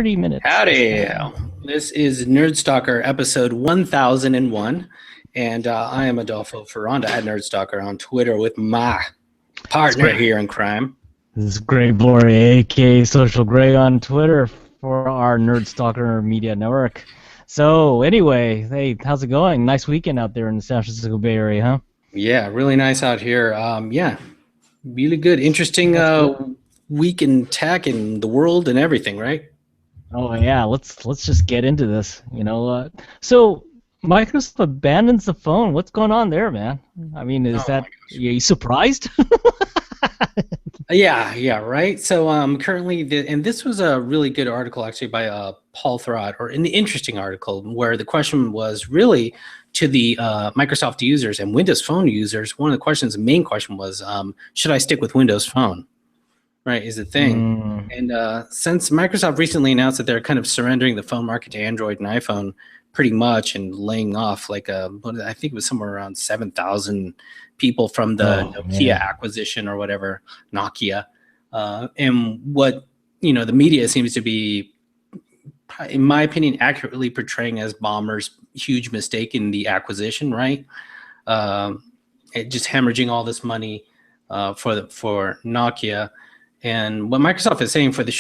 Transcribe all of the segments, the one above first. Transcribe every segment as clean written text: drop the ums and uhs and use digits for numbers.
30 minutes. Howdy. This is Nerd Stalker episode 1001, and I am Adolfo Ferranda at Nerd Stalker on Twitter with my partner here in crime. This is Greg Bory, aka Social Greg on Twitter for our Nerd Stalker Media Network. So anyway, hey, how's it going? Nice weekend out there in the San Francisco Bay Area, huh? Yeah, really nice out here. Yeah, really good. Interesting week in tech and the world and everything, right? Oh yeah, let's just get into this. So Microsoft abandons the phone. What's going on there, man? I mean, are you surprised? Yeah, right. So currently, and this was a really good article actually by Paul Thurrott, or an interesting article where the question was really to the Microsoft users and Windows Phone users. One of the main question was, should I stick with Windows Phone? Right, is the thing. And since Microsoft recently announced that they're kind of surrendering the phone market to Android and iPhone pretty much and laying off I think it was somewhere around 7,000 people from the Nokia acquisition or whatever, Nokia. And what, the media seems to be, in my opinion, accurately portraying as Ballmer's huge mistake in the acquisition, right? Just hemorrhaging all this money for Nokia. And what Microsoft is saying for the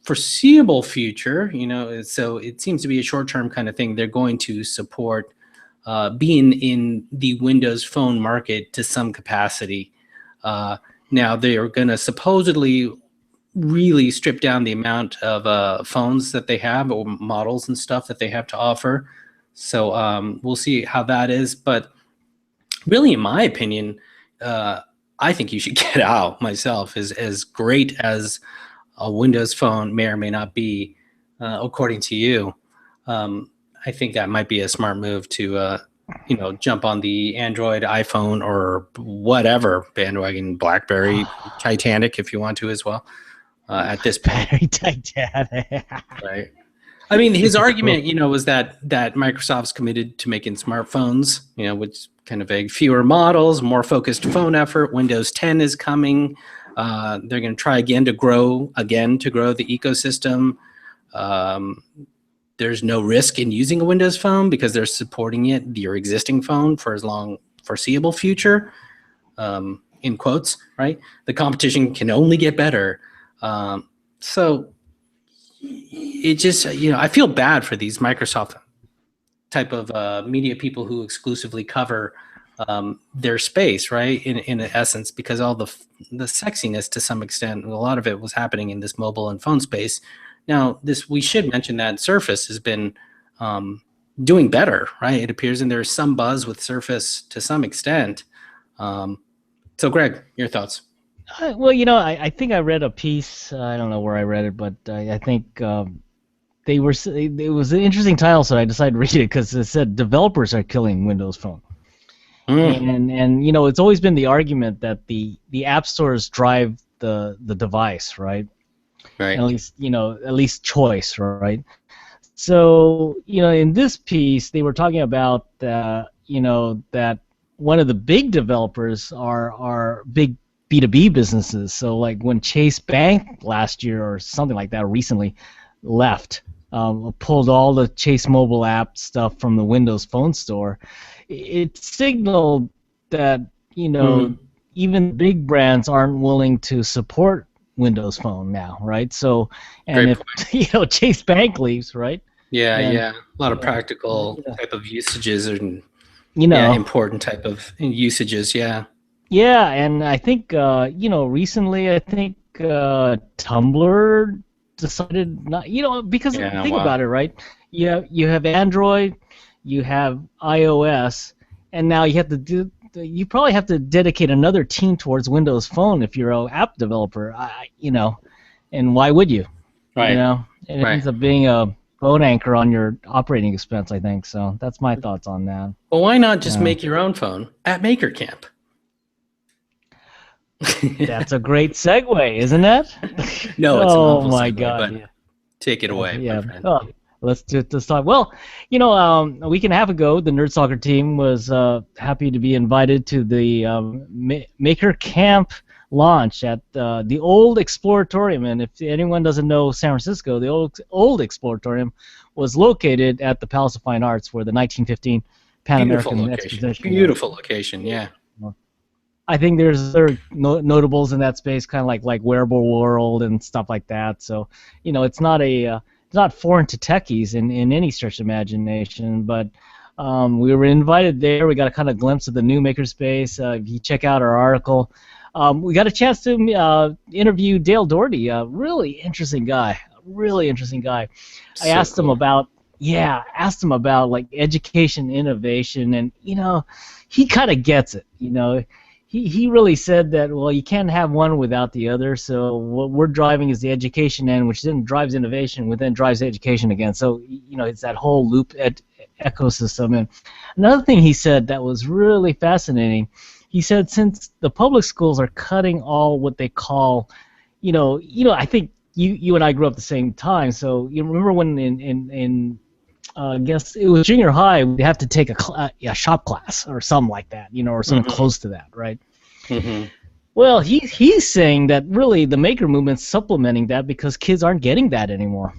foreseeable future, so it seems to be a short-term kind of thing. They're going to support being in the Windows Phone market to some capacity. Now, they are going to supposedly really strip down the amount of phones that they have or models and stuff that they have to offer. So we'll see how that is. But really, in my opinion, I think you should get out myself. As great as a Windows Phone may or may not be, according to you, I think that might be a smart move to, jump on the Android, iPhone, or whatever bandwagon, BlackBerry, Titanic, if you want to as well. At this point, Very Titanic, right? I mean, his argument, was that Microsoft's committed to making smartphones, which kind of vague, fewer models, more focused phone effort. Windows 10 is coming. They're going to try again to grow the ecosystem. There's no risk in using a Windows Phone because they're supporting your existing phone for as long foreseeable future, in quotes, right? The competition can only get better. So it just, I feel bad for these Microsoft type of media people who exclusively cover their space, right? In essence, because all the sexiness to some extent, a lot of it was happening in this mobile and phone space. Now, we should mention that Surface has been doing better, right? It appears, and there's some buzz with Surface to some extent. So, Greg, your thoughts? Well, I think I read a piece. I don't know where I read it, but I think it was an interesting title, so I decided to read it because it said developers are killing Windows Phone. And it's always been the argument that the app stores drive the device, right? Right. At least choice, right? So in this piece they were talking about that one of the big developers are big B2B businesses. So like when Chase Bank last year or something like that recently left, pulled all the Chase mobile app stuff from the Windows Phone store, it signaled that even big brands aren't willing to support Windows Phone now, right? So, and if Chase Bank leaves, right? Yeah, a lot of practical type of usages and important type of usages, yeah. Yeah, and I think recently I think Tumblr decided not, because think about it, right? You have Android, you have iOS, and now you probably have to dedicate another team towards Windows Phone if you're an app developer, and why would you? Right. And it ends up being a boat anchor on your operating expense, I think. So that's my thoughts on that. Well, why not just make your own phone at Maker Camp? That's a great segue, isn't it? No, it's an awful my segue, God! But take it away, my friend. Oh, let's talk. Well, a week and a half ago, the Nerd Stalker team was happy to be invited to the Maker Camp launch at the old Exploratorium. And if anyone doesn't know San Francisco, the old Exploratorium was located at the Palace of Fine Arts, where the 1915 Pan American Exposition. Beautiful location, yeah. I think there's other notables in that space, kind of like Wearable World and stuff like that. So, it's not it's not foreign to techies in any stretch of imagination. But we were invited there. We got a kind of glimpse of the new makerspace. If you check out our article, we got a chance to interview Dale Doherty, a really interesting guy. I asked him about like education innovation, and he kind of gets it. He really said that, well, you can't have one without the other. So what we're driving is the education end, which then drives innovation, which then drives education again. So it's that whole loop ecosystem. And another thing he said that was really fascinating, he said since the public schools are cutting all what they call, I think you and I grew up at the same time. So you remember when in I guess it was junior high, we'd have to take a shop class or something like that, or something close to that, right? Mm-hmm. Well, he's saying that really the maker movement's supplementing that because kids aren't getting that anymore.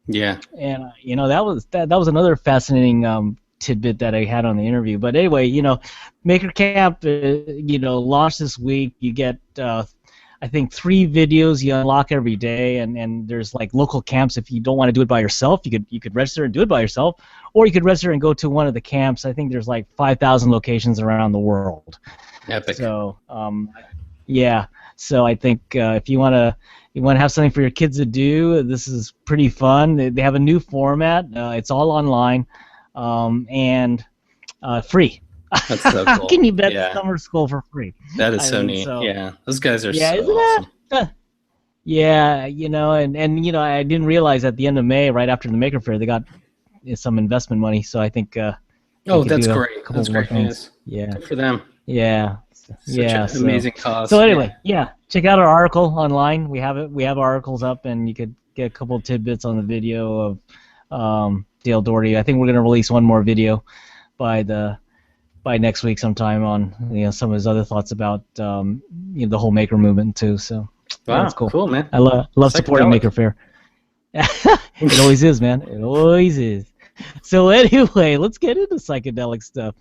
Yeah. And that was another fascinating tidbit that I had on the interview. But anyway, Maker Camp, launched this week. You get I think 3 videos you unlock every day, and there's like local camps. If you don't want to do it by yourself, you could register and do it by yourself, or you could register and go to one of the camps. I think there's like 5,000 locations around the world. Epic. So yeah. So I think if you want to have something for your kids to do, this is pretty fun. They have a new format. It's all online and free. That's so cool. How can you bet summer school for free? That is so neat. So, yeah, those guys are so isn't awesome. Yeah, and I didn't realize at the end of May, right after the Maker Faire, they got some investment money. So I think. That's great. That's great news. Yeah. Good for them. Yeah. Such an amazing cause. So anyway, check out our article online. We have it. We have articles up, and you could get a couple of tidbits on the video of Dale Doherty. I think we're going to release one more video by next week sometime on some of his other thoughts about the whole maker movement too. So that's cool, man. I love supporting Maker Faire. It always is, man. It always is. So anyway, let's get into psychedelic stuff.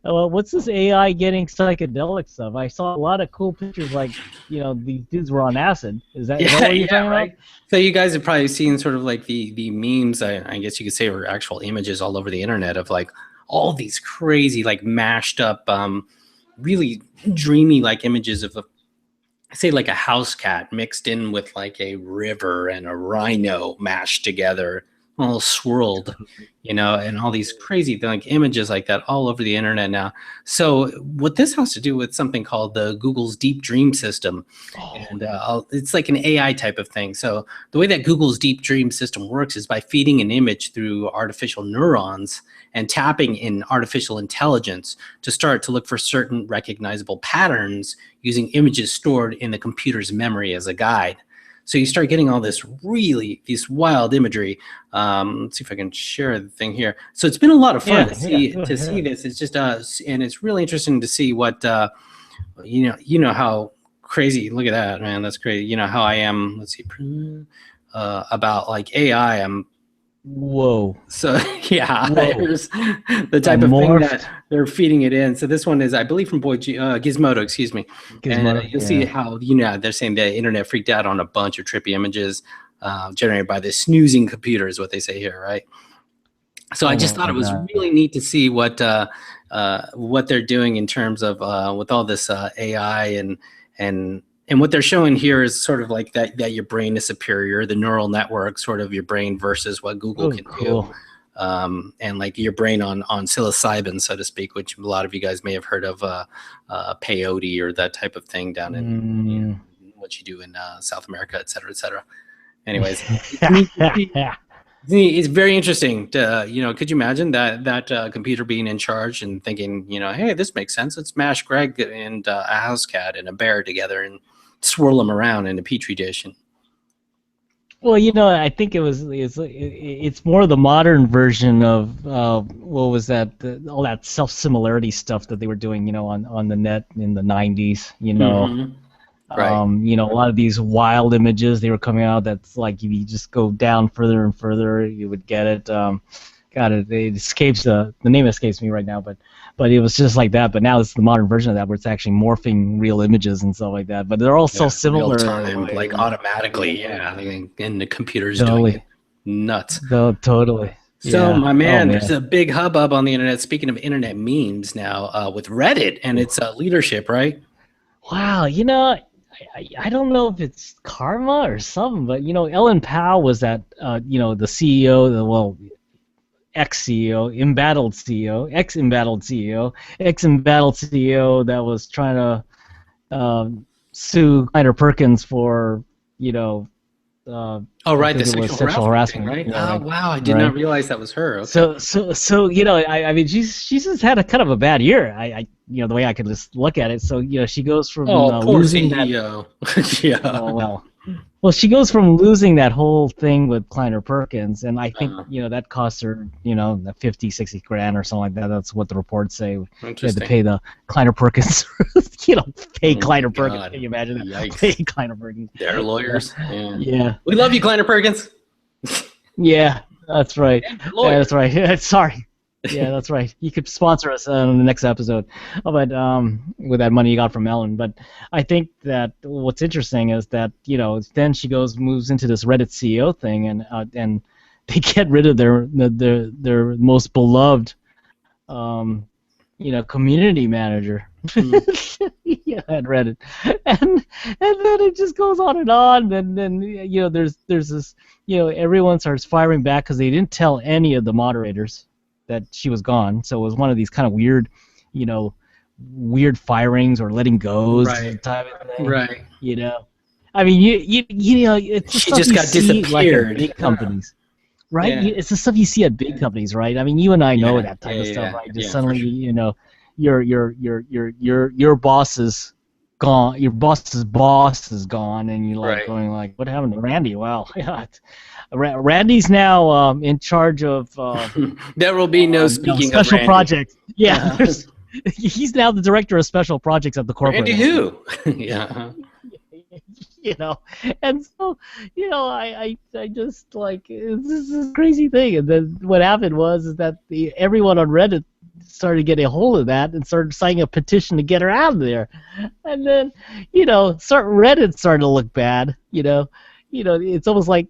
What's this AI getting psychedelic stuff? I saw a lot of cool pictures, like these dudes were on acid. Is that what you're talking about? So you guys have probably seen sort of like the memes, I guess you could say, or actual images all over the internet of like all these crazy, like mashed up, really dreamy like images of say like a house cat mixed in with like a river and a rhino mashed together, all swirled, and all these crazy like images like that all over the internet now. So what this has to do with something called the Google's Deep Dream System, and it's like an AI type of thing. So the way that Google's Deep Dream System works is by feeding an image through artificial neurons and tapping in artificial intelligence to start to look for certain recognizable patterns using images stored in the computer's memory as a guide. So you start getting all this wild imagery. Let's see if I can share the thing here. So it's been a lot of fun to see this. It's just and it's really interesting to see what how crazy. Look at that, man. That's crazy. How I am. Let's see about like AI. Whoa. So here's the type of thing that they're feeding it in. So this one is, I believe, from Gizmodo, excuse me. Gizmodo, and you'll see how they're saying the internet freaked out on a bunch of trippy images generated by this snoozing computer is what they say here, right? So I just thought it was really neat to see what they're doing in terms of with all this AI and what they're showing here is sort of like that your brain is superior, the neural network, sort of your brain versus what Google can do. And like your brain on psilocybin, so to speak, which a lot of you guys may have heard of peyote or that type of thing down in what you do in South America, et cetera, et cetera. Anyways, it's very interesting to, could you imagine that computer being in charge and thinking, hey, this makes sense. Let's mash Greg and a house cat and a bear together and swirl them around in a petri dish. Well, I think it's more the modern version of what was that? All that self-similarity stuff that they were doing, on the net in the 90s, Right. You know, a lot of these wild images they were coming out. That's like if you just go down further and further, you would get it. God, it escapes the name escapes me right now, but it was just like that. But now it's the modern version of that, where it's actually morphing real images and stuff like that. But they're all so Real similar, time, like automatically. Yeah, I think, and the computer's doing totally, it. Nuts. totally. So, Yeah. my Oh man, man. there's a big hubbub on the internet. Speaking of internet memes now, with Reddit and its leadership, right? Wow. You know, I don't know if it's karma or something, but you know, Ellen Powell was that you know, the CEO, ex-CEO, embattled CEO, ex-embattled CEO, ex-embattled CEO that was trying to sue Kleiner Perkins for, you know, Oh, I right, the think it was sexual sexual harassment thing, harassment. right? Yeah, Oh, right, wow, I did not right. realize that was her. Okay. So you know, I mean, she's just had a kind of a bad year. You know, the way I could just look at it. So you know, she goes from Oh, poor losing that. CEO. Yeah. Well, she goes from losing that whole thing with Kleiner Perkins, and I think, Uh, you know, that cost her, you know, 50, 60 grand or something like that. That's what the reports say. They had to Interesting. pay the Kleiner Perkins, you know, pay Oh my Kleiner Perkins. God. Can you imagine that? Pay Yikes. Kleiner Perkins. They're lawyers. Yeah. Yeah, We love you, Kleiner Perkins. yeah, that's right. And Yeah, lawyers. that's right. Sorry. Yeah, that's right. You could sponsor us on the next episode, but with that money you got from Mellon. But I think that what's interesting is that, you know, then she moves into this Reddit CEO thing, and they get rid of their most beloved, you know, community manager. Yeah, at Reddit, and then it just goes on and on. And then, you know, there's this, you know, everyone starts firing back because they didn't tell any of the moderators that she was gone. So it was one of these kind of weird, you know, weird firings or letting goes Right. type of thing. Right. You know, I mean, you know, it's the She stuff just you got see like at disappeared. big companies, right? Yeah. It's the stuff you see at big companies, right? I mean, you and I know Yeah. that type Yeah. of stuff, Yeah. right? Just Yeah. For suddenly, sure. you know, your boss is gone, your boss's boss is gone, and you're like Right. going like, what happened to Randy? Well, Randy's now in charge of There will be no you know, speaking of special Randy. projects. Yeah, Uh, he's now the director of special projects at the corporate Randy level. who? Yeah. You know, and so, you know, I just like, this is a crazy thing. And then what happened is that everyone on Reddit started getting a hold of that and started signing a petition to get her out of there. And then, you know, Reddit started to look bad. You know, it's almost like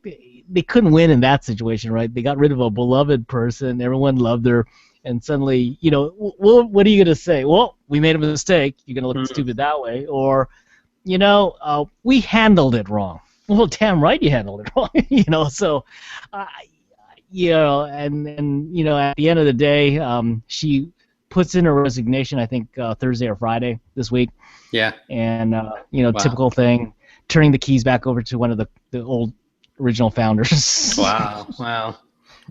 they couldn't win in that situation, right? They got rid of a beloved person, everyone loved her, and suddenly, you know, what are you gonna say? Well, we made a mistake. You're gonna look stupid that way, or, you know, we handled it wrong. Well, damn right you handled it wrong. You know, so, you know, and you know, at the end of the day, she puts in her resignation, I think Thursday or Friday this week, Yeah. and you know, Wow. typical thing, turning the keys back over to one of the old original founders. Wow. Wow.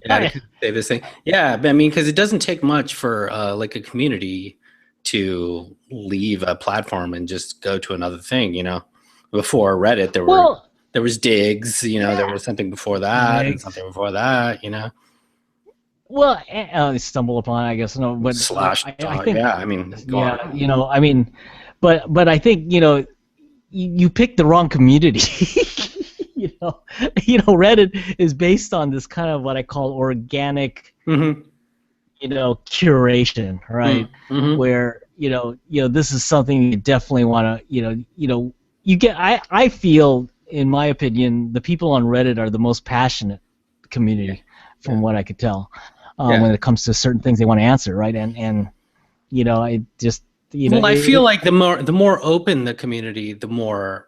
Yeah, to say this thing. Yeah, but I mean, because it doesn't take much for like a community to leave a platform and just go to another thing. You know, before Reddit, there was Digs. You know, there was something before that and Digs. something before that. You know, Well, stumble upon, I guess, no, but slash. I think, Yeah, I mean, go yeah, on. you know, I mean, but I think, you know, you picked the wrong community. You know, Reddit is based on this kind of what I call organic, Mm-hmm. you know, curation, right? Mm-hmm. Where, you know, this is something you definitely want to, you know, you get. I feel, in my opinion, the people on Reddit are the most passionate community, from what I could tell, when it comes to certain things they want to answer, right? And you know, I just, you know, Well, I feel like the more open the community, the more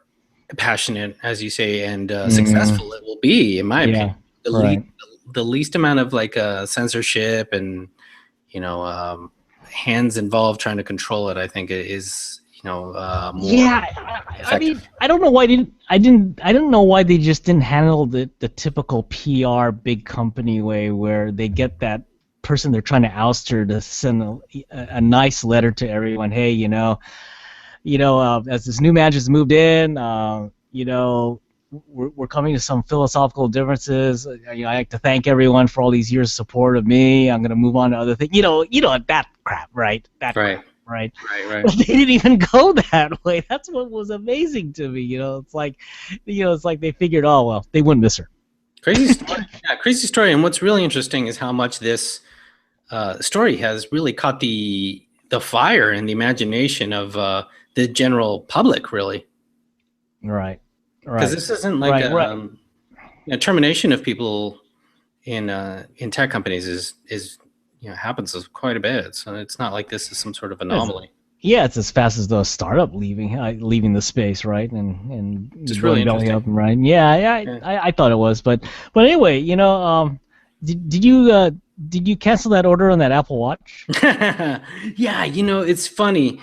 passionate, as you say, and successful it will be, in my opinion. The least amount of like censorship and, you know, hands involved trying to control it, I think is, you know, more I effective. mean, I don't know why I don't know why they just didn't handle the typical PR big company way, where they get that person they're trying to oust her to send a nice letter to everyone. Hey, you know, as this new manager's moved in, you know, we're coming to some philosophical differences. You know, I like to thank everyone for all these years of support of me. I'm going to move on to other things. You know that crap, right? That Right. crap, right? Right. But they didn't even go that way. That's what was amazing to me. It's like, it's like they figured, oh well, they wouldn't miss her. Crazy story. Yeah, crazy story. And what's really interesting is how much this story has really caught the fire in the imagination of the general public, really. Right. Because Right. this isn't like a termination of people in tech companies is happens quite a bit. So it's not like this is some sort of anomaly. Yeah, it's as fast as the startup leaving the space, right, and Just going really belly interesting. up, right? Yeah. I thought it was, but anyway, did you cancel that order on that Apple Watch? Yeah, it's funny.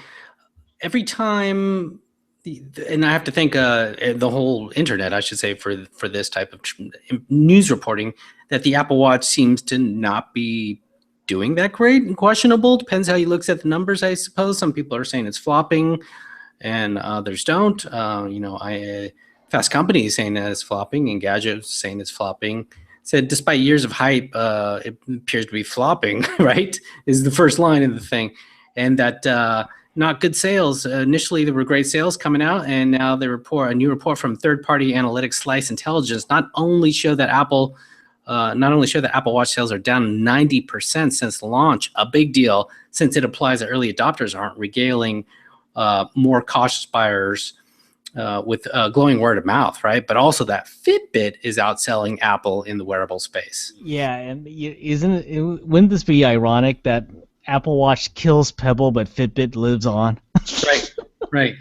Every time, and I have to thank the whole internet, I should say, for this type of news reporting, that the Apple Watch seems to not be doing that great and questionable. Depends how you look at the numbers, I suppose. Some people are saying it's flopping, and others don't. Fast Company is saying that it's flopping, and Gadget is saying it's flopping. Said despite years of hype, it appears to be flopping. Right, is the first line of the thing, and that not good sales. Initially, there were great sales coming out, and now a new report from third-party analytics Slice Intelligence not only show that Apple Watch sales are down 90% since launch, a big deal since it applies that early adopters aren't regaling more cautious buyers with glowing word of mouth, right? But also that Fitbit is outselling Apple in the wearable space. Yeah, and wouldn't this be ironic that Apple Watch kills Pebble, but Fitbit lives on? Right.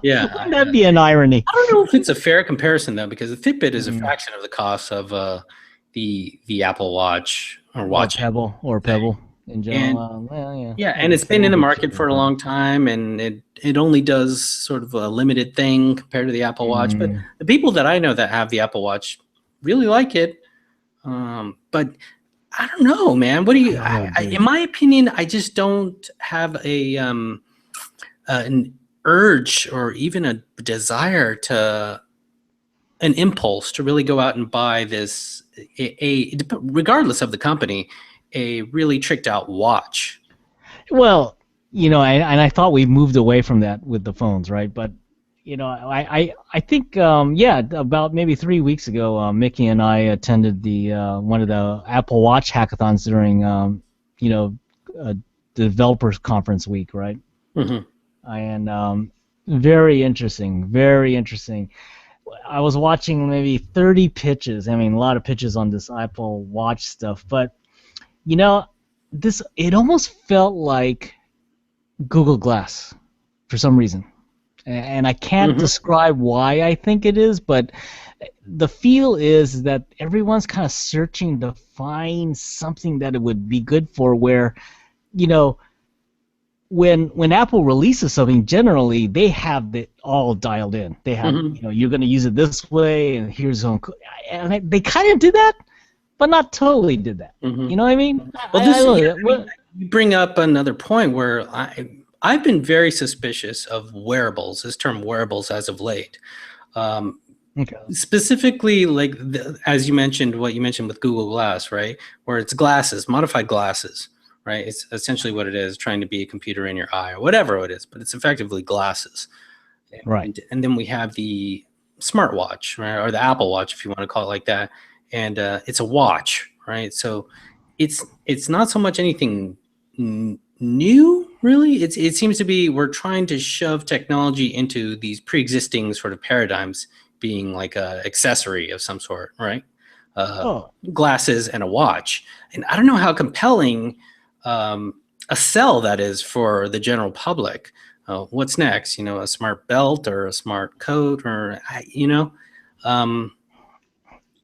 Yeah. Wouldn't that be an irony? I don't know if it's a fair comparison, though, because the Fitbit is a fraction of the cost of the Apple Watch or Watch. Or Pebble in general. And it's been in the market for a long time, and it only does sort of a limited thing compared to the Apple Watch. But the people that I know that have the Apple Watch really like it. But I don't know, man. What do you? In my opinion, I just don't have an urge or even a desire an impulse to really go out and buy this, regardless of the company, a really tricked out watch. Well, I thought we moved away from that with the phones, right? But I think about maybe 3 weeks ago, Mickey and I attended the one of the Apple Watch hackathons during the developers conference week, right? Mm-hmm. And very interesting, very interesting. I was watching maybe 30 pitches. I mean, a lot of pitches on this Apple Watch stuff, but it almost felt like Google Glass for some reason. And I can't describe why I think it is, but the feel is that everyone's kind of searching to find something that it would be good for, where, when Apple releases something, generally they have it all dialed in. They have, you're going to use it this way, and here's some, and they kind of did that, but not totally did that. You know what I mean? Well, you bring up another point where I've been very suspicious of wearables, this term wearables, as of late. Specifically, like as you mentioned, what you mentioned with Google Glass, right? Where it's glasses, modified glasses, right? It's essentially what it is, trying to be a computer in your eye or whatever it is, but it's effectively glasses. Right. And then we have the smartwatch, right? Or the Apple Watch, if you want to call it like that. And it's a watch, right? So it's not so much anything new, really. It seems to be we're trying to shove technology into these pre-existing sort of paradigms, being like a accessory of some sort, right? Glasses and a watch. And I don't know how compelling a sell that is for the general public. What's next? A smart belt or a smart coat, or I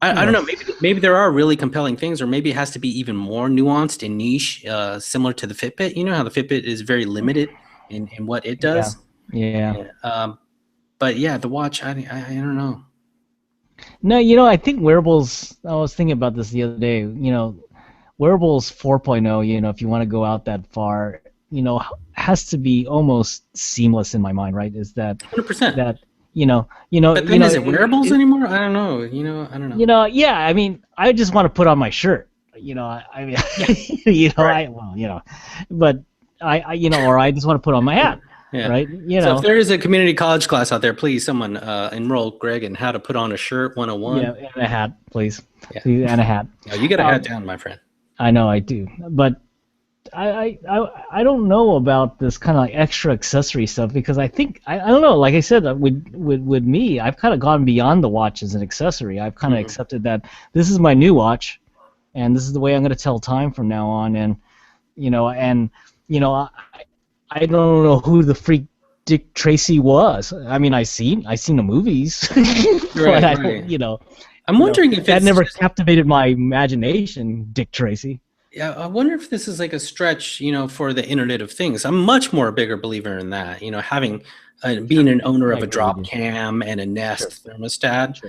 don't know. Maybe there are really compelling things, or maybe it has to be even more nuanced and niche, similar to the Fitbit. You know how the Fitbit is very limited in what it does. Yeah. But yeah, the watch, I don't know. No, I think wearables. I was thinking about this the other day. Wearables 4.0. If you want to go out that far, has to be almost seamless in my mind, right? Is that 100%? That. But then is it wearables anymore? I don't know. I don't know. Yeah. I mean, I just want to put on my shirt. I mean, right. but or I just want to put on my hat, Yeah. right? So if there is a community college class out there, please someone enroll Greg in how to put on a shirt 101. Yeah, and a hat, please. Yeah. Please, and a hat. No, you got a hat down, my friend. I know I do, but I don't know about this kind of like extra accessory stuff, because I think I don't know. Like I said, with me, I've kind of gone beyond the watch as an accessory. I've kind of accepted that this is my new watch, and this is the way I'm going to tell time from now on. And I don't know who the freak Dick Tracy was. I mean, I seen the movies, but I'm wondering if that never captivated my imagination, Dick Tracy. Yeah, I wonder if this is like a stretch, for the Internet of Things. I'm much more a bigger believer in that. Having being an owner of a drop cam and a Nest thermostat,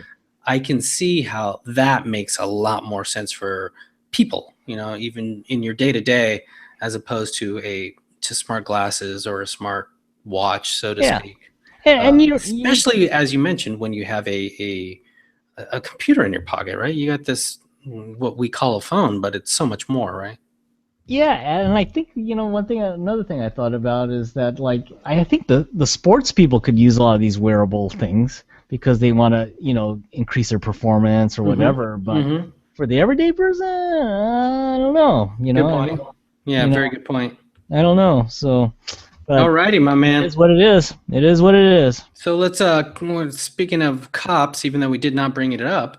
I can see how that makes a lot more sense for people. Even in your day to day, as opposed to smart glasses or a smart watch, so to speak. And especially as you mentioned, when you have a computer in your pocket, right? You got this, what we call a phone, but it's so much more, right? Yeah, and I think another thing I thought about is that, like, I think the sports people could use a lot of these wearable things because they want to increase their performance or whatever. But for the everyday person, I don't know. Good point. Very good point. I don't know. So. Alrighty, my man. It is what it is. It is what it is. So let's speaking of cops, even though we did not bring it up,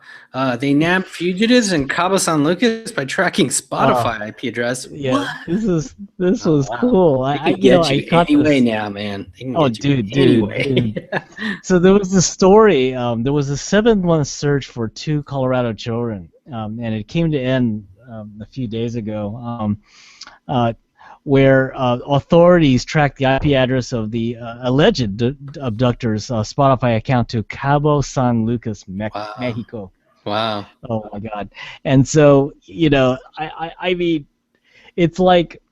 they nabbed fugitives in Cabo San Lucas by tracking Spotify IP address. Yeah, what? this was cool. I caught anyway this. Now, man. Dude. Anyway. So there was this story. There was a 7-month search for 2 Colorado children, and it came to end a few days ago. Where authorities tracked the IP address of the alleged abductors' Spotify account to Cabo San Lucas, Mexico. Wow. Oh my God. And so, I mean, it's like,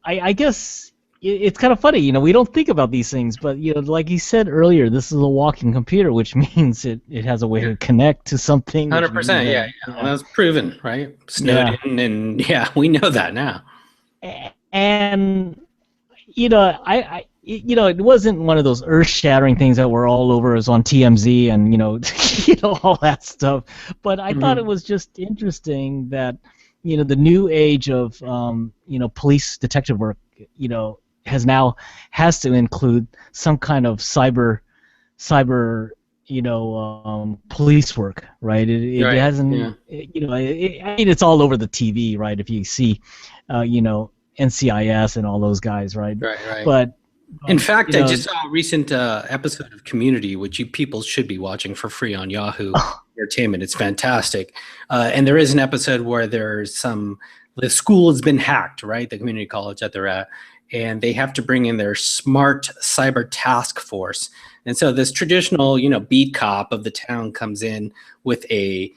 I guess it's kind of funny, we don't think about these things, but, like you said earlier, this is a walking computer, which means it has a way to connect to something. 100%, yeah. That's proven, right? Snowden, and we know that now. And it wasn't one of those earth-shattering things that were all over us on TMZ and all that stuff. But I thought it was just interesting that the new age of police detective work has to include some kind of cyber police work, right? It hasn't, I mean, it's all over the TV, right? If you see, NCIS and all those guys, right? Right. But in fact, I just saw a recent episode of Community, which you people should be watching for free on Yahoo Entertainment. It's fantastic. And there is an episode where the school has been hacked, right? The community college that they're at. And they have to bring in their smart cyber task force. And so this traditional, beat cop of the town comes in with a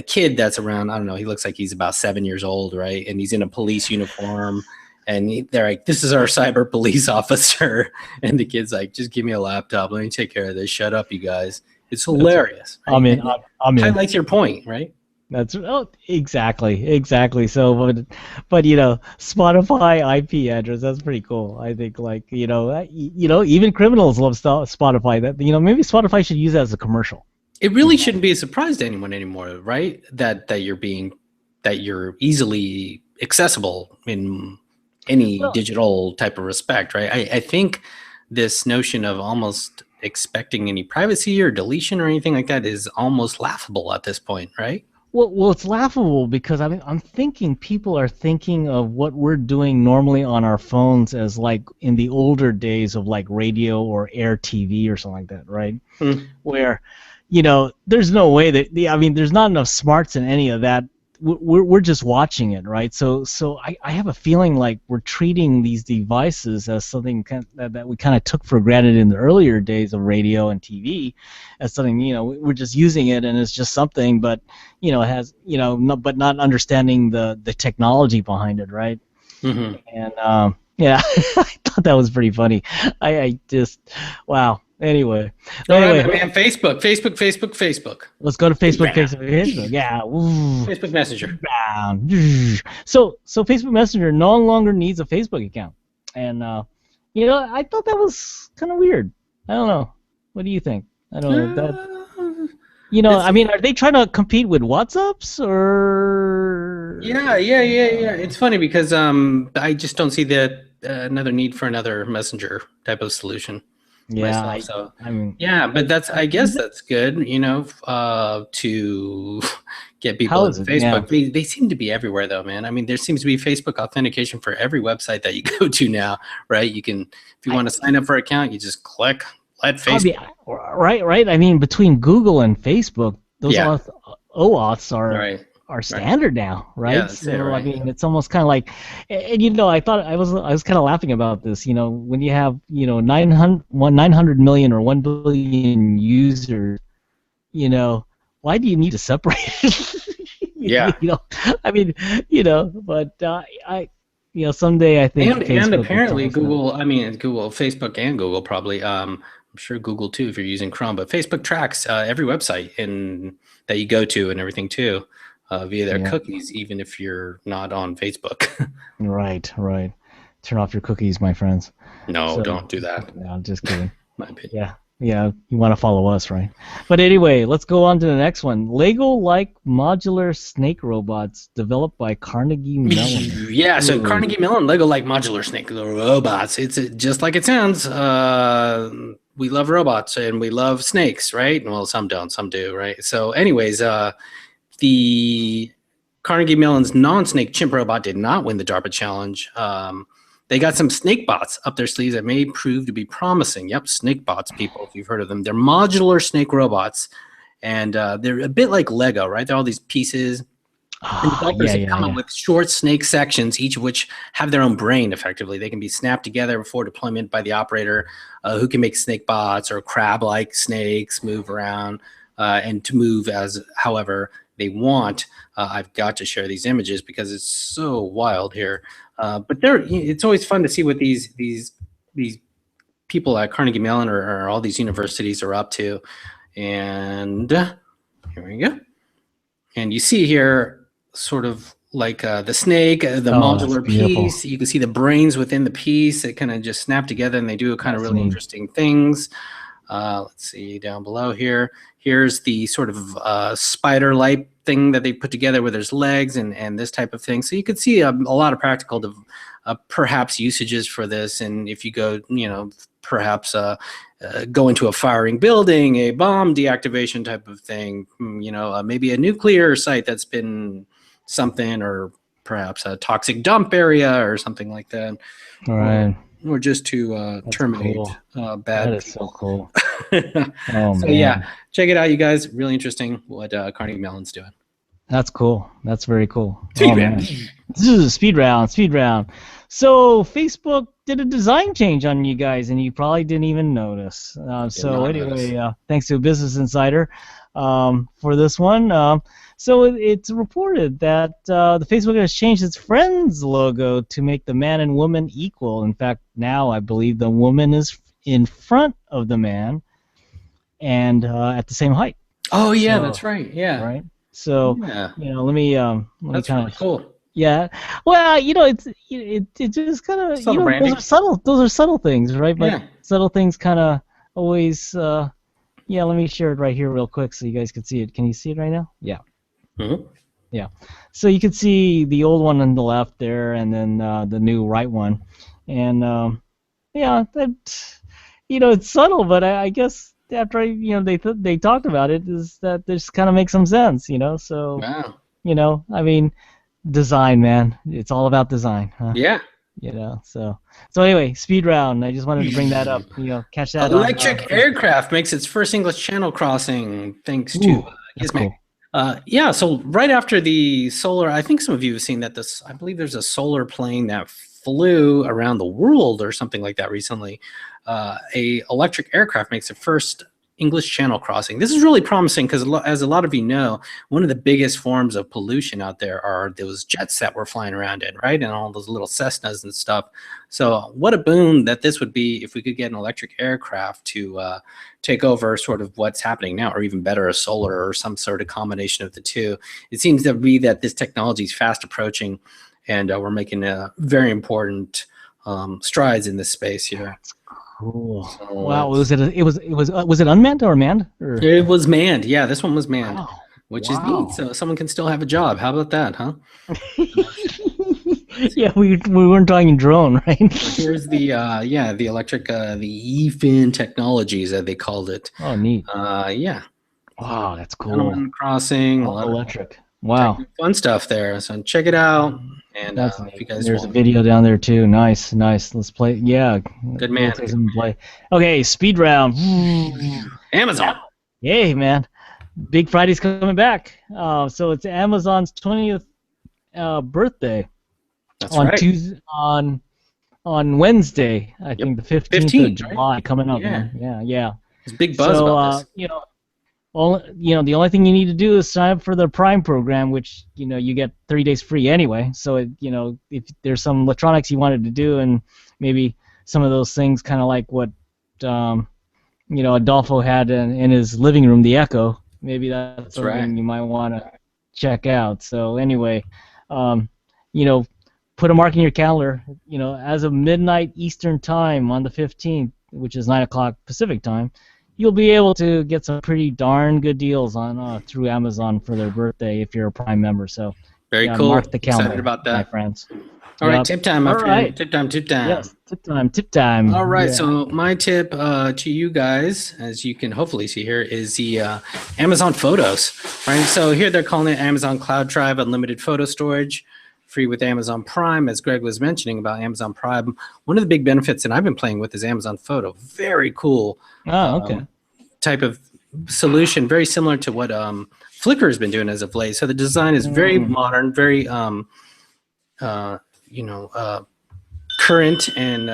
kid that's around, I don't know, he looks like he's about 7 years old, right? And he's in a police uniform. And they're like, this is our cyber police officer. And the kid's like, just give me a laptop. Let me take care of this. Shut up, you guys. It's hilarious. Right? I'm in. Highlights your point, right? That's exactly. So, but Spotify IP address, that's pretty cool. I think, like, even criminals love Spotify. That maybe Spotify should use that as a commercial. It really shouldn't be a surprise to anyone anymore, right? That you're easily accessible in any digital type of respect, right? I think this notion of almost expecting any privacy or deletion or anything like that is almost laughable at this point, right? Well, it's laughable because I'm thinking people are thinking of what we're doing normally on our phones as like in the older days of like radio or air TV or something like that, right? Where, there's no way that there's not enough smarts in any of that. We're just watching it, right? So I have a feeling like we're treating these devices as something that we kind of took for granted in the earlier days of radio and TV, as something we're just using it and it's just something, but it has but not understanding the technology behind it, right? And I thought that was pretty funny. I just wow. Anyway, All right, man. Facebook. let's go to Facebook. Yeah. Ooh. Facebook Messenger. So Facebook Messenger no longer needs a Facebook account, and I thought that was kind of weird. I don't know. What do you think? I don't know that. I mean, are they trying to compete with WhatsApps or? Yeah. It's funny because I just don't see that another need for another messenger type of solution. Yeah, myself. I mean, yeah, but I guess that's good, to get people on Facebook. Yeah. They seem to be everywhere though, man. I mean, there seems to be Facebook authentication for every website that you go to now, right? You can, if you want to sign up for an account, you just click let Facebook. Right. I mean, between Google and Facebook, those OAuths are standard now, right? Yeah, that's it, right? I mean, it's almost kind of like, and I thought I was kind of laughing about this. When you have 900 million or 1 billion users, why do you need to separate? Yeah. I mean, but someday I think and apparently Google, Facebook and Google probably. I'm sure Google too, if you're using Chrome, but Facebook tracks every website that you go to and everything too. Via their cookies, even if you're not on Facebook. Right. Turn off your cookies, my friends. No, don't do that. No, I'm just kidding. My opinion. Yeah. You want to follow us, right? But anyway, let's go on to the next one. Lego-like modular snake robots developed by Carnegie Mellon. Yeah, so Carnegie Mellon, Lego-like modular snake robots. It's just like it sounds. We love robots and we love snakes, right? Well, some don't, some do, right? So anyways, the Carnegie Mellon's non-snake chimp robot did not win the DARPA challenge. They got some snake bots up their sleeves that may prove to be promising. Yep, snake bots, people, if you've heard of them. They're modular snake robots, and they're a bit like Lego, right? They're all these pieces. And developers have come up with short snake sections, each of which have their own brain, effectively. They can be snapped together before deployment by the operator, who can make snake bots or crab-like snakes move around and to move as however they want. I've got to share these images because it's so wild here. But it's always fun to see what these people at Carnegie Mellon or all these universities are up to. And here we go. And you see here sort of like the snake, the modular piece. You can see the brains within the piece. They kind of just snap together and they do kind of really interesting things. Let's see down below here. Here's the sort of spider-like thing that they put together where there's legs and this type of thing. So you could see a lot of practical perhaps usages for this. And if you go, perhaps go into a firing building, a bomb deactivation type of thing, maybe a nuclear site that's been something, or perhaps a toxic dump area or something like that. All right. Or just to terminate bad That is people. so cool. So yeah, check it out, you guys. Really interesting what Carnegie Mellon's doing. That's cool. That's very cool. Speed round. This is a speed round. So Facebook did a design change on you guys, and you probably didn't even notice. Thanks to a Business Insider for this one. So it's reported that the Facebook has changed its Friends logo to make the man and woman equal. In fact, now I believe the woman is in front of the man and at the same height. Oh yeah, that's right. Yeah. Right. So let me that's kind really cool. Yeah. Well, it just kind of those are subtle. Those are subtle things, right? But subtle things kind of always. Let me share it right here real quick so you guys can see it. Can you see it right now? Yeah. Mm-hmm. Yeah. So you can see the old one on the left there, and then the new right one, and it's subtle, but I guess after they talked about it, is that this kind of makes some sense, So wow. I mean, design, man. It's all about design, huh? Yeah. So anyway, speed round. I just wanted to bring that up. Catch that. Electric aircraft makes its first English Channel crossing thanks to Gizmo. Cool. So right after the solar, I think some of you have seen that I believe there's a solar plane that flew around the world or something like that recently. A electric aircraft makes its first English Channel crossing. This is really promising because, as a lot of you know, one of the biggest forms of pollution out there are those jets that we're flying around in, right? And all those little Cessnas and stuff. So what a boon that this would be if we could get an electric aircraft to take over sort of what's happening now, or even better, a solar or some sort of combination of the two. It seems to be that this technology is fast approaching, and we're making very important strides in this space here. Cool. So wow. Was it unmanned or manned? Or? It was manned. Yeah, this one was manned, wow. which is neat. So someone can still have a job. How about that, huh? Yeah, we weren't talking drone, right? Here's the the electric the EFIN technologies that they called it. Oh, neat. Yeah. Wow, that's cool. Animal crossing. All electric. Wow. Fun stuff there. So check it out. And that's if you guys there's a video down there too. Nice. Let's play. Yeah. Good man. Play. Okay, speed round. Amazon. Yay, man. Big Friday's coming back. So it's Amazon's 20th birthday. That's on right. Tuesday, on Wednesday, I think the 15th of July, right? coming up. Yeah. Man. Yeah. There's a big buzz about this. The only thing you need to do is sign up for the Prime program, which you get 30 days free anyway. So if there's some electronics you wanted to do, and maybe some of those things, kind of like what Adolfo had in his living room, the Echo. Maybe that's something you might want to check out. So anyway, put a mark in your calendar. As of midnight Eastern time on the 15th, which is 9 o'clock Pacific time, you'll be able to get some pretty darn good deals on through Amazon for their birthday if you're a Prime member. So very cool. Mark the calendar. Excited about that, my friends. All right, tip time. All right. Tip time. Yes, tip time. All right, so my tip to you guys, as you can hopefully see here, is the Amazon Photos. Right, so here they're calling it Amazon Cloud Drive Unlimited Photo Storage, free with Amazon Prime. As Greg was mentioning about Amazon Prime, one of the big benefits that I've been playing with is Amazon Photo. Very cool. Oh, okay. Type of solution, very similar to what Flickr has been doing as of late. So the design is very modern, very current, and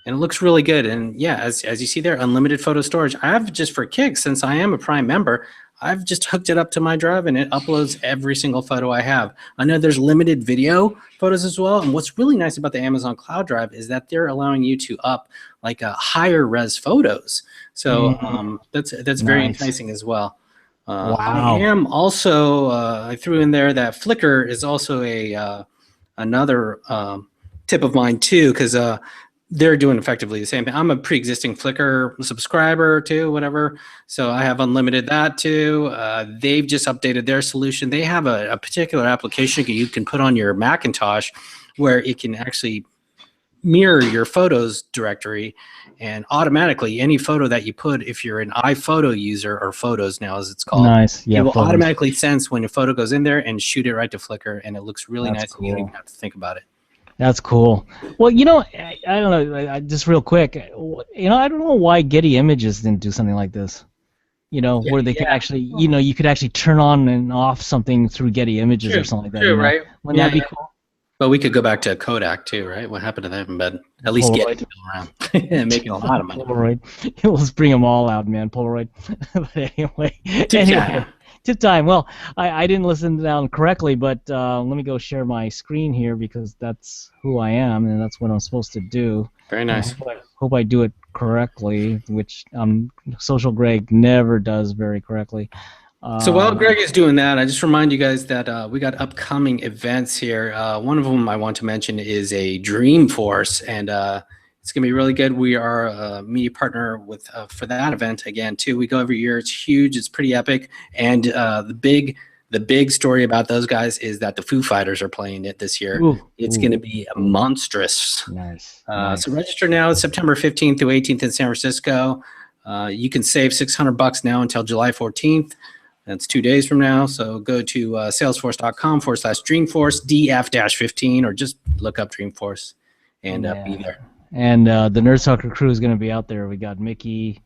it looks really good. And yeah, as you see there, unlimited photo storage. I have, just for kicks, since I am a Prime member, I've just hooked it up to my drive, and it uploads every single photo I have. I know there's limited video photos as well, and what's really nice about the Amazon Cloud Drive is that they're allowing you to up like higher res photos. So that's very enticing as well. Wow. I am also I threw in there that Flickr is also a another tip of mine too, because they're doing effectively the same thing. I'm a pre-existing Flickr subscriber too, whatever. So I have unlimited that too. They've just updated their solution. They have a particular application you can put on your Macintosh where it can actually mirror your photos directory, and automatically any photo that you put, if you're an iPhoto user, or Photos now as it's called, nice. Yeah, it will photos. automatically sense when a photo goes in there and shoot it right to Flickr, and it looks really nice. Cool. You don't even have to think about it. That's cool. Well, I don't know. Just real quick, I don't know why Getty Images didn't do something like this. Where they could actually, you could actually turn on and off something through Getty Images or something like that. True, right? Wouldn't that be cool? But we could go back to Kodak too, right? What happened to them? But at least Polaroid. Getty around and making a lot of money. Polaroid. Let's bring them all out, man. Polaroid. But anyway. Tip time. Well, I didn't listen down correctly, but let me go share my screen here, because that's who I am and that's what I'm supposed to do. Very nice. Hope I do it correctly, which Social Greg never does very correctly. So while Greg is doing that, I just remind you guys that we got upcoming events here. One of them I want to mention is a Dreamforce, and it's going to be really good. We are a media partner with for that event again too. We go every year. It's huge. It's pretty epic. And the big story about those guys is that the Foo Fighters are playing it this year. It's going to be monstrous. Nice. So register now. It's September 15th through 18th in San Francisco. You can save $600 now until July 14th. That's 2 days from now. So go to salesforce.com/Dreamforce DF-15, or just look up Dreamforce and be there. And the Nerd Soccer crew is going to be out there. We got Mickey,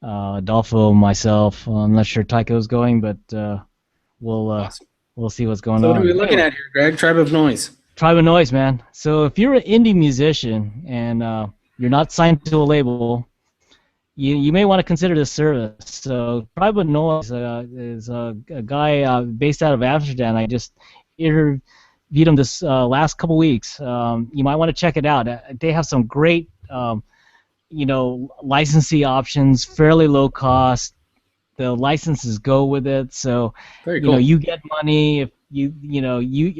Adolfo, myself. I'm not sure Tycho's going, but we'll see what's going on. So what are we looking at here, Greg? Tribe of Noise. Tribe of Noise, man. So if you're an indie musician and you're not signed to a label, you may want to consider this service. So Tribal Noise is a guy based out of Amsterdam. I just interviewed him this last couple weeks. You might want to check it out. They have some great licensee options, fairly low cost. The licenses go with it, so Very cool. you get money if you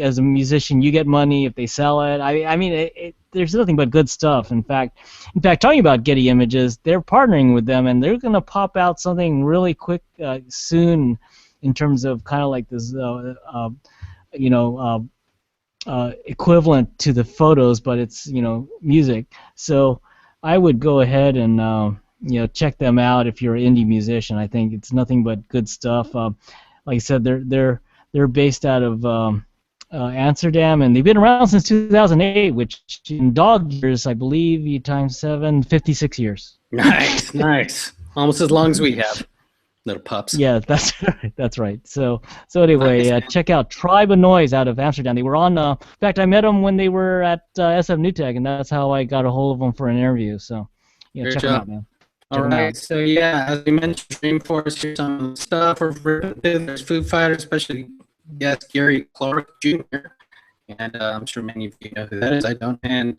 as a musician, you get money if they sell it. I mean, there's nothing but good stuff. In fact, talking about Getty Images, they're partnering with them, and they're going to pop out something really quick soon, in terms of kind of like this, equivalent to the photos, but it's music. So I would go ahead and check them out if you're an indie musician. I think it's nothing but good stuff. Like I said, they're based out of Amsterdam, and they've been around since 2008, which in dog years, I believe, you times 7, 56 years. Nice. Almost as long as we have. Little pups. Yeah, that's right. That's right. So anyway, Nice. check out Tribe of Noise out of Amsterdam. They were on. In fact, I met them when they were at SF Newtek, and that's how I got a hold of them for an interview. So, Great check job. them out, man. All right, so yeah, as we mentioned, Dreamforce, here's some stuff. There's Foo Fighters, especially, yes, Gary Clark Jr., and I'm sure many of you know who that is. I don't. And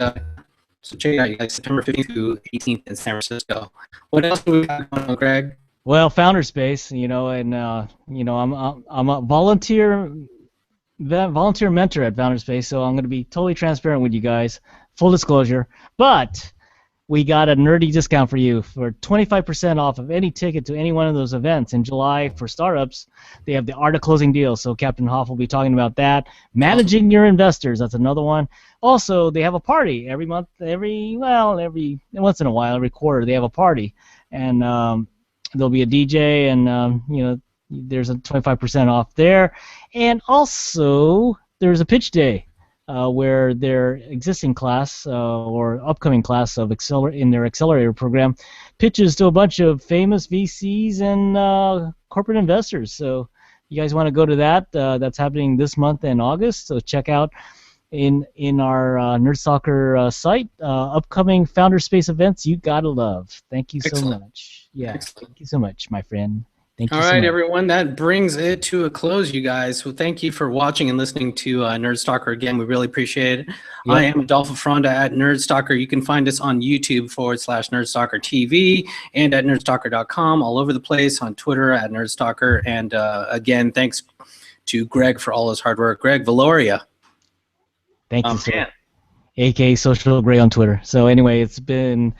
so check it out, you guys, September 15th to 18th in San Francisco. What else do we got going on, Greg? Well, Founder Space, and I'm a volunteer mentor at Founder Space, so I'm going to be totally transparent with you guys, full disclosure. But we got a nerdy discount for you for 25% off of any ticket to any one of those events in July for startups. They have the Art of Closing deal, so Captain Hoff will be talking about that. Managing your investors, that's another one. Also, they have a party every month, every once in a while, every quarter they have a party, and there'll be a DJ, and there's a 25% off there, and also there's a pitch day. Where their existing class or upcoming class of in their accelerator program pitches to a bunch of famous VCs and corporate investors. So you guys want to go to that? That's happening this month in August. So check out in our NerdStalker site upcoming Founder Space events you gotta love. Thank you so much. Yeah, Excellent. Thank you so much, my friend. Thank you All so right, much. everyone, that brings it to a close, you guys. Well, thank you for watching and listening to NerdStalker again. We really appreciate it. Yep. I am Adolfo Fronda at NerdStalker. You can find us on YouTube /NerdStalker TV and at nerdstalker.com, all over the place, on Twitter at NerdStalker. And again, thanks to Greg for all his hard work. Greg Valoria. Thank you, sir. AKA Social Gray on Twitter. So anyway, when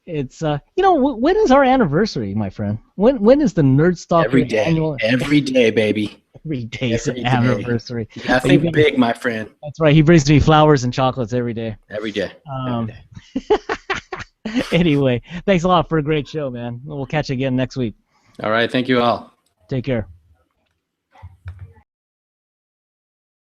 is our anniversary, my friend? When is the NerdStalker annual? Every day, baby. Every day is an anniversary. Yeah, think big, my friend. That's right. He brings me flowers and chocolates every day. Every day. Anyway, thanks a lot for a great show, man. We'll catch you again next week. All right. Thank you all. Take care.